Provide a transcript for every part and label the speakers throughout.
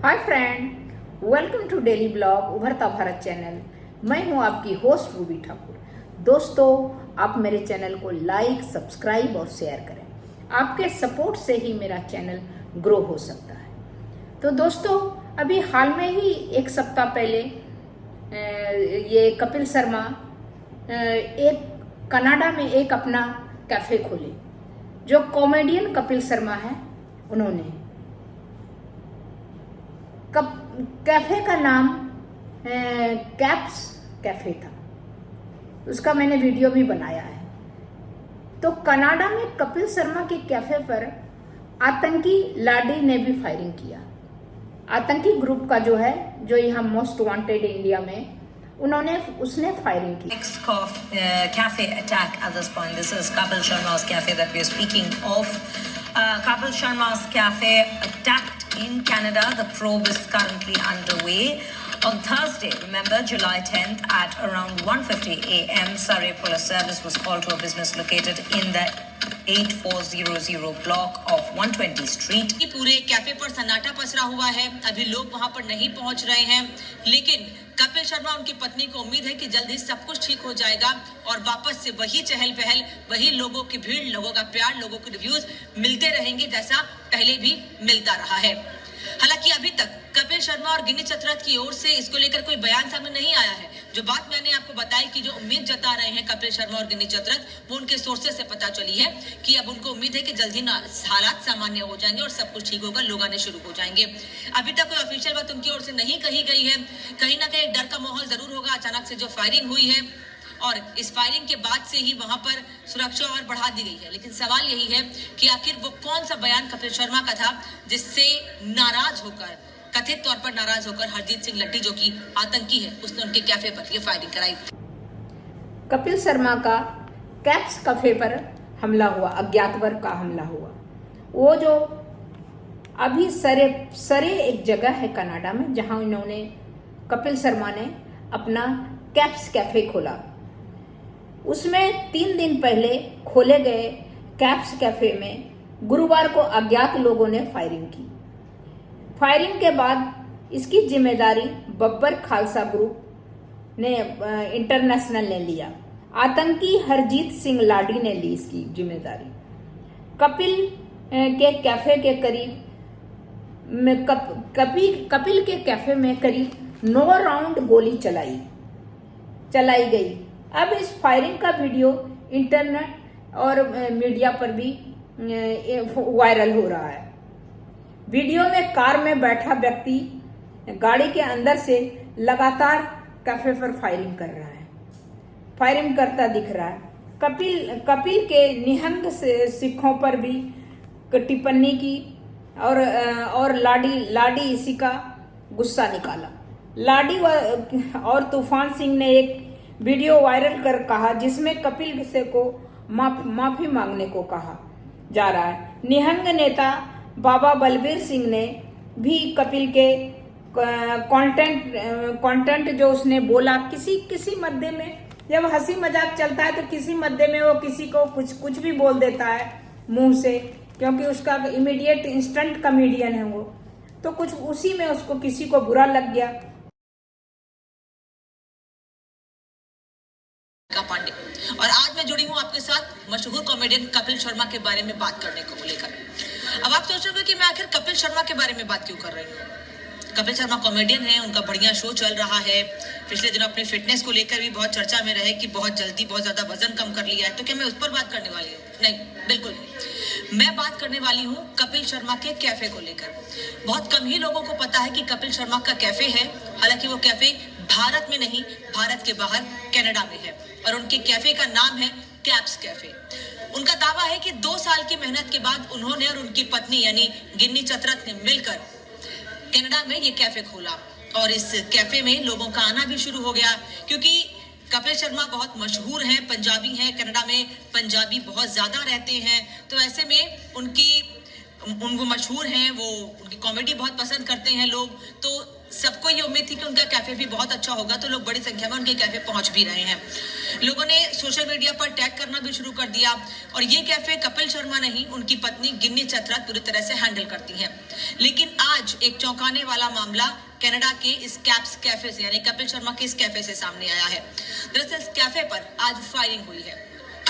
Speaker 1: Hi friend, welcome to daily blog Ubharta Bharat channel. मैं हूं आपकी होस्ट रूबी ठाकुर। दोस्तों, आप मेरे चैनल को लाइक, सब्सक्राइब और शेयर करें। आपके सपोर्ट से ही मेरा चैनल ग्रो हो सकता है। तो दोस्तों, अभी हाल में ही एक सप्ताह पहले ये कपिल शर्मा एक कनाडा में एक अपना कैफे खोले। जो कॉमेडियन कपिल शर्मा है, उन्होंने कैफे का नाम कैप्स कैफे था। उसका मैंने वीडियो भी बनाया है। तो कनाडा में कपिल शर्मा के कैफे पर आतंकी लाडी ने भी फायरिंग किया। आतंकी ग्रुप का जो है, जो यहाँ मोस्ट वांटेड इंडिया में, उसने फायरिंग की।
Speaker 2: Next cafe attack at this point. This is Kapil Sharma's cafe that we are speaking of. Kapil Sharma's cafe attacked in Canada. The probe is currently underway. On Thursday, remember July 10th at around 1:50 a.m., Surrey Police Service was called to a business located in the 8400 block of 120 Street.
Speaker 3: पूरे cafe पर सन्नाटा पसरा हुआ है। अभी लोग वहां पर नहीं पहुंच रहे हैं, लेकिन कपिल शर्मा, उनकी पत्नी को उम्मीद है कि जल्द ही सब कुछ ठीक हो जाएगा और वापस से वही चहल पहल, वही लोगों की भीड़, लोगों का प्यार, लोगों के रिव्यूज मिलते रहेंगे जैसा पहले भी मिलता रहा है। हालांकि अभी तक कपिल शर्मा और गिन्नी चतरथ की ओर से इसको लेकर कोई बयान सामने नहीं आया है। जो बात मैंने आपको बताई कि जो उम्मीद जता रहे हैं कपिल शर्मा और गिन्नी चतरथ, वो उनके सोर्सेस से पता चली है कि अब उनको उम्मीद है कि जल्द ही हालात सामान्य हो जाएंगे और सब कुछ ठीक होगा, लोग आने शुरू हो जाएंगे। अभी तक कोई ऑफिशियल बात उनकी ओर से नहीं कही गई है। कहीं ना कहीं डर का माहौल जरूर होगा। अचानक से जो फायरिंग हुई है और इस फायरिंग के बाद से ही वहां पर सुरक्षा और बढ़ा दी गई है। लेकिन सवाल यही है कि आखिर वो कौन सा बयान कपिल शर्मा का था जिससे नाराज होकर, कथित तौर पर नाराज होकर, हरजीत सिंह लट्टी, जो कि आतंकी है, उसने उनके कैफे पर ये फायरिंग कराई।
Speaker 1: कपिल शर्मा का कैप्स कैफे पर हमला हुआ, अज्ञात वर्ग का हमला हुआ। वो जो अभी सरे एक जगह है कनाडा में, जहां इन्होंने, कपिल शर्मा ने अपना कैप्स कैफे खोला। उसमें 3 दिन पहले खोले गए कैप्स कैफे में गुरुवार को अज्ञात लोगों ने फायरिंग की। फायरिंग के बाद इसकी जिम्मेदारी बब्बर खालसा ग्रुप ने इंटरनेशनल ने लिया। आतंकी हरजीत सिंह लाडी ने ली इसकी जिम्मेदारी। कपिल के कैफे के कपिल के कैफे में करीब 9 राउंड गोली चलाई गई। अब इस फायरिंग का वीडियो इंटरनेट और मीडिया पर भी वायरल हो रहा है। वीडियो में कार में बैठा व्यक्ति गाड़ी के अंदर से लगातार कैफे पर फायरिंग कर रहा है, फायरिंग करता दिख रहा है। कपिल के निहंग सिखों पर भी टिप्पणी की और लाडी इसी का गुस्सा निकाला। लाडी और तूफान सिंह ने एक वीडियो वायरल कर कहा, जिसमें कपिल से को माफी मांगने को कहा जा रहा है। निहंग नेता बाबा बलबीर सिंह ने भी कपिल के कंटेंट जो उसने बोला, किसी मध्य में, जब हंसी मजाक चलता है तो किसी मध्य में वो किसी को कुछ भी बोल देता है मुंह से, क्योंकि उसका इमीडिएट इंस्टेंट कॉमेडियन है वो। तो कुछ उसी में उसको किसी को बुरा लग गया।
Speaker 3: पांडे, और आज मैं जुड़ी हूँ आपके साथ मशहूर कॉमेडियन कपिल शर्मा के बारे में बात करने को लेकर। अब आप सोच रहे हो कि मैं आखिर कपिल शर्मा के बारे में बात क्यों कर रही हूँ। कपिल शर्मा कॉमेडियन है, उनका बढ़िया शो चल रहा है। पिछले दिनों अपनी फिटनेस को लेकर भी बहुत चर्चा में रहे कि बहुत जल्दी बहुत ज्यादा वजन कम कर लिया है। तो क्या मैं उस पर बात करने वाली हूँ? नहीं, बिल्कुल नहीं। मैं बात करने वाली हूँ कपिल शर्मा के कैफे को लेकर। बहुत कम ही लोगों को पता है कि कपिल शर्मा का कैफे है। हालांकि वो कैफे भारत में नहीं, भारत के बाहर कनाडा में है, और उनके कैफे का नाम है कैप्स कैफे। उनका दावा है कि 2 साल की मेहनत के बाद उन्होंने और उनकी पत्नी यानी गिन्नी चतरथ ने मिलकर कनाडा में ये कैफे खोला, और इस कैफे में लोगों का आना भी शुरू हो गया, क्योंकि कपिल शर्मा बहुत मशहूर हैं, पंजाबी हैं, कनाडा में पंजाबी बहुत ज्यादा रहते हैं। तो ऐसे में उनको मशहूर हैं, वो उनकी कॉमेडी बहुत पसंद करते हैं लोग। तो सबको ये उम्मीद थी कि उनका कैफे भी बहुत अच्छा होगा, तो लोग बड़ी संख्या में उनके कैफे पहुंच भी रहे हैं। लोगों ने सोशल मीडिया पर टैग करना भी शुरू कर दिया और ये कैफे कपिल शर्मा नहीं, उनकी पत्नी गिन्नी चतरथ पूरी तरह से हैंडल करती हैं। लेकिन आज एक चौंकाने वाला मामला कनाडा के इस कैप्स कैफे से यानी कपिल शर्मा के इस कैफे से सामने आया है। दरअसल इस कैफे पर आज फायरिंग हुई है,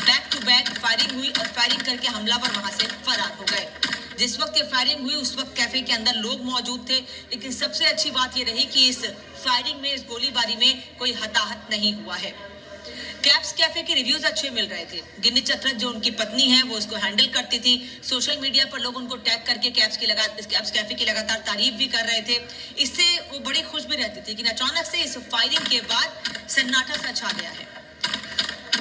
Speaker 3: बैक टू बैक फायरिंग हुई और फायरिंग करके हमलावर वहां से फरार हो गए। जिस वक्त ये फायरिंग हुई उस वक्त कैफे के अंदर लोग मौजूद थे, लेकिन सबसे अच्छी बात ये रही कि इस फायरिंग में, इस गोलीबारी में कोई हताहत नहीं हुआ है। कैप्स कैफे के रिव्यूज अच्छे मिल रहे थे। गिन्नी चतरथ जो उनकी पत्नी है वो इसको हैंडल करती थी। सोशल मीडिया पर लोग उनको टैग करके कैप्स कैफे की लगातार तारीफ भी कर रहे थे। इससे वो बड़ी खुश भी रहती थी। लेकिन अचानक से इस फायरिंग के बाद सन्नाटा सा छा गया है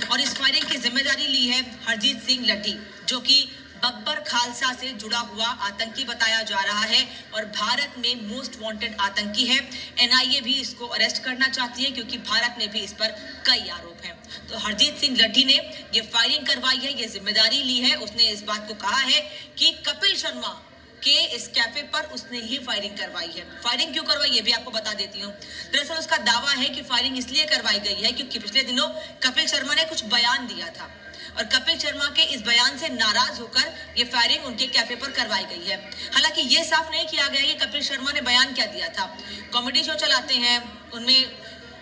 Speaker 3: और इस फायरिंग की जिम्मेदारी ली है हरजीत सिंह लड्ढी, जो कि बब्बर खालसा से जुड़ा हुआ आतंकी बताया जा रहा है और भारत में मोस्ट वांटेड आतंकी है। एनआईए भी इसको अरेस्ट करना चाहती है क्योंकि भारत में भी इस पर कई आरोप हैं। तो हरजीत सिंह लड्ढी ने ये फायरिंग करवाई है, ये जिम्मेदारी ली है। उसने इस बात को कहा है कि कपिल शर्मा के इस कैफे पर उसने ही फायरिंग करवाई है। फायरिंग क्यों करवाई ये भी आपको बता देती हूँ। दरअसल उसका दावा है कि फायरिंग इसलिए करवाई गई है क्योंकि पिछले दिनों कपिल शर्मा ने कुछ बयान दिया था और कपिल शर्मा के इस बयान से नाराज होकर ये फायरिंग उनके कैफे पर करवाई गई है। हालांकि ये साफ नहीं किया गया कि कपिल शर्मा ने बयान क्या दिया था। कॉमेडी शो चलाते हैं, उनमें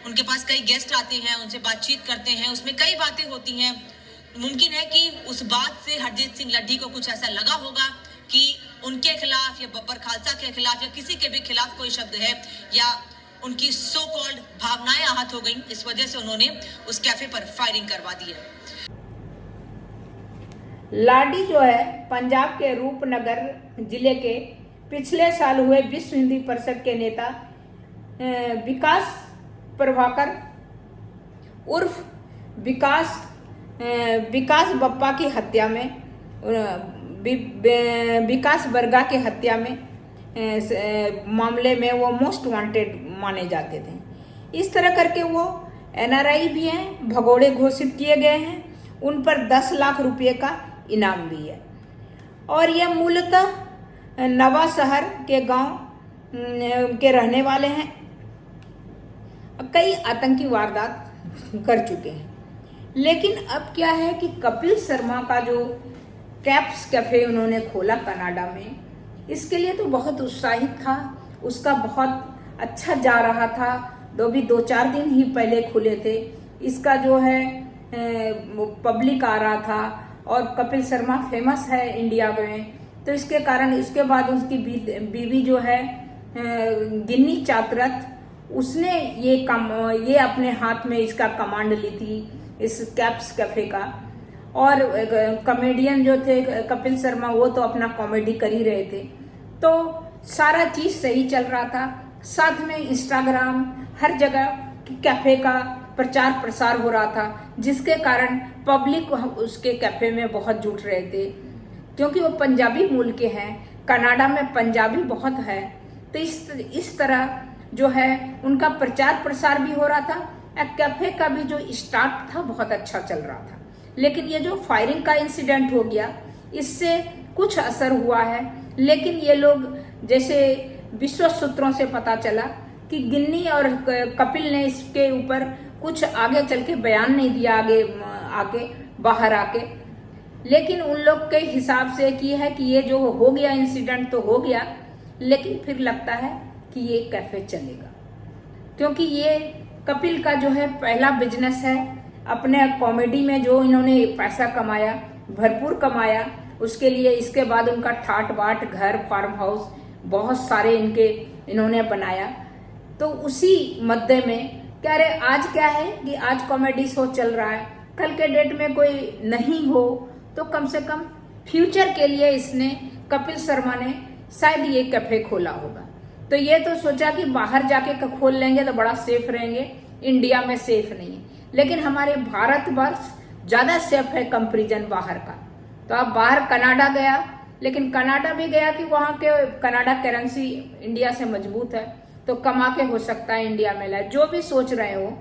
Speaker 3: उनके पास कई गेस्ट आते हैं, उनसे बातचीत करते हैं, उसमें कई बातें होती हैं। मुमकिन है कि उस बात से हरजीत सिंह लड्ढी को कुछ ऐसा लगा होगा कि उनके खिलाफ या बब्बर खालसा के खिलाफ या किसी के भी खिलाफ कोई शब्द है या उनकी सो कॉल्ड भावनाएं आहत हो गई, इस वजह से उन्होंने उस कैफे पर फायरिंग करवा दी है।
Speaker 1: लाडी जो है पंजाब के रूपनगर जिले के पिछले साल हुए विश्व हिंदी परिषद के नेता विकास प्रभाकर उर्फ विकास बप्पा की हत्या में, विकास बर्गा की हत्या में मामले में वो मोस्ट वांटेड माने जाते थे। इस तरह करके वो एनआरआई भी हैं, भगोड़े घोषित किए गए हैं, उन पर 10 लाख रुपए का इनाम भी है। और ये मूलतः नवा शहर के गांव के रहने वाले हैं, कई आतंकी वारदात कर चुके हैं। लेकिन अब क्या है कि कपिल शर्मा का जो कैप्स कैफे उन्होंने खोला कनाडा में, इसके लिए तो बहुत उत्साहित था, उसका बहुत अच्छा जा रहा था। 2-4 दिन ही पहले खुले थे, इसका जो है पब्लिक आ रहा था और कपिल शर्मा फेमस है इंडिया में, तो इसके कारण इसके बाद उसकी बीवी जो है गिन्नी चतरथ, उसने ये अपने हाथ में इसका कमांड ली थी इस कैप्स कैफे का। और कॉमेडियन जो थे कपिल शर्मा, वो तो अपना कॉमेडी कर ही रहे थे, तो सारा चीज सही चल रहा था। साथ में इंस्टाग्राम हर जगह कैफे का प्रचार प्रसार हो रहा था, जिसके कारण पब्लिक उसके कैफे में बहुत जुट रहे थे, क्योंकि वो पंजाबी मूल के हैं, कनाडा में पंजाबी बहुत है। तो इस तरह जो है उनका प्रचार प्रसार भी हो रहा था। कैफे का भी जो स्टार्ट था बहुत अच्छा चल रहा था। लेकिन ये जो फायरिंग का इंसिडेंट हो गया, इससे कुछ असर हुआ है। लेकिन ये लोग, जैसे विश्व सूत्रों से पता चला कि गिन्नी और कपिल ने इसके ऊपर कुछ आगे चल के बयान नहीं दिया, आगे बाहर आके। लेकिन उन लोग के हिसाब से की है कि ये जो हो गया इंसिडेंट तो हो गया, लेकिन फिर लगता है कि ये कैफे चलेगा, क्योंकि ये कपिल का जो है पहला बिजनेस है। अपने कॉमेडी में जो इन्होंने पैसा कमाया, भरपूर कमाया, उसके लिए इसके बाद उनका ठाट बाट, घर, फार्म हाउस बहुत सारे इन्होंने बनाया। तो उसी मद्दे में कह रहे आज क्या है कि आज कॉमेडी शो चल रहा है, कल के डेट में कोई नहीं हो तो कम से कम फ्यूचर के लिए इसने, कपिल शर्मा ने शायद ये कैफे खोला होगा। तो ये तो सोचा कि बाहर जाके खोल लेंगे तो बड़ा सेफ रहेंगे, इंडिया में सेफ नहीं है। लेकिन हमारे भारतवर्ष ज्यादा सेफ है कंपैरिजन बाहर का। तो अब बाहर कनाडा गया, लेकिन कनाडा भी गया कि वहाँ के कनाडा करेंसी इंडिया से मजबूत है, तो कमा के हो सकता है इंडिया में लाए। जो भी सोच रहे हो,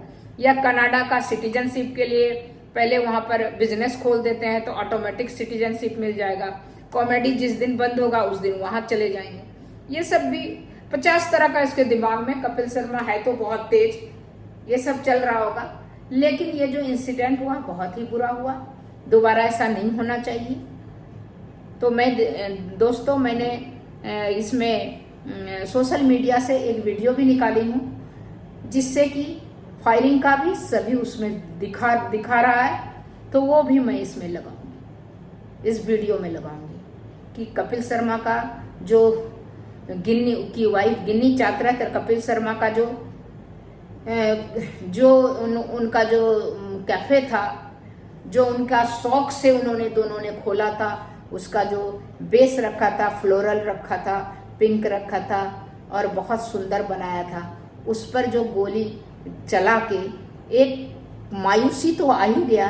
Speaker 1: या कनाडा का सिटीजनशिप के लिए पहले वहाँ पर बिजनेस खोल देते हैं तो ऑटोमेटिक सिटीजनशिप मिल जाएगा। कॉमेडी जिस दिन बंद होगा उस दिन वहाँ चले जाएंगे। ये सब भी 50 तरह का इसके दिमाग में, कपिल शर्मा है तो बहुत तेज, ये सब चल रहा होगा। लेकिन ये जो इंसिडेंट हुआ बहुत ही बुरा हुआ, दोबारा ऐसा नहीं होना चाहिए। तो मैं दोस्तों, मैंने इसमें सोशल मीडिया से एक वीडियो भी निकाली हूँ, जिससे कि फायरिंग का भी सभी उसमें दिखा रहा है, तो वो भी मैं इसमें लगाऊंगी, इस वीडियो में लगाऊंगी कि कपिल शर्मा का जो गिन्नी की वाइफ गिन्नी चातरथ और कपिल शर्मा का उनका जो कैफे था, जो उनका शौक से उन्होंने दोनों ने खोला था, उसका जो बेस रखा था, फ्लोरल रखा था, पिंक रखा था और बहुत सुंदर बनाया था, उस पर जो गोली चला के एक मायूसी तो आ ही गया।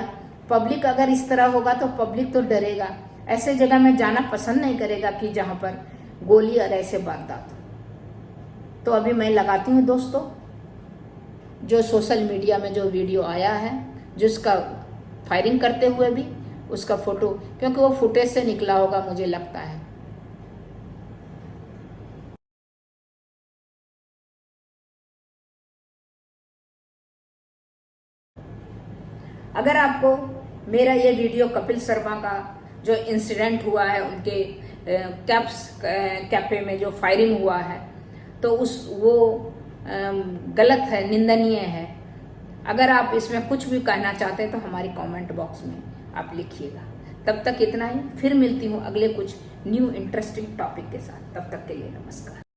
Speaker 1: पब्लिक अगर इस तरह होगा तो पब्लिक तो डरेगा, ऐसे जगह में जाना पसंद नहीं करेगा कि जहां पर गोली और ऐसे वारदात। तो अभी मैं लगाती हूँ दोस्तों, जो सोशल मीडिया में जो वीडियो आया है, जिसका फायरिंग करते हुए भी उसका फोटो, क्योंकि वो फुटेज से निकला होगा मुझे लगता है। अगर आपको मेरा ये वीडियो कपिल शर्मा का जो इंसिडेंट हुआ है, उनके कैफे में जो फायरिंग हुआ है, तो वो गलत है, निंदनीय है। अगर आप इसमें कुछ भी कहना चाहते हैं तो हमारी कमेंट बॉक्स में आप लिखिएगा। तब तक इतना ही, फिर मिलती हूँ अगले कुछ न्यू इंटरेस्टिंग टॉपिक के साथ। तब तक के लिए नमस्कार।